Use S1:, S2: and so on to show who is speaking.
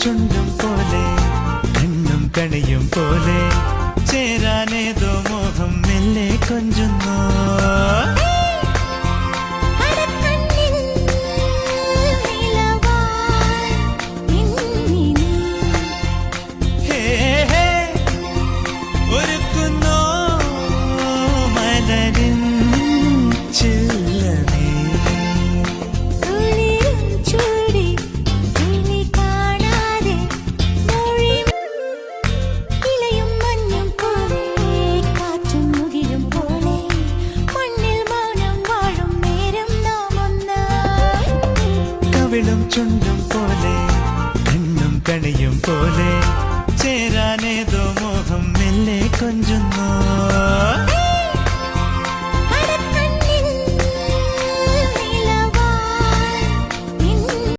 S1: ചുണ്ടും പോലെ കണ്ണും കണിയും പോലെ ചേരാനേതോ മോഹം മെല്ലെ കൊഞ്ചുന്നു. കവിളും ചുണ്ടും പോലെ കണ്ണും കണിയും പോലെ ചേരാനേതോ മോഹം മെല്ലെ കൊഞ്ചുന്നു.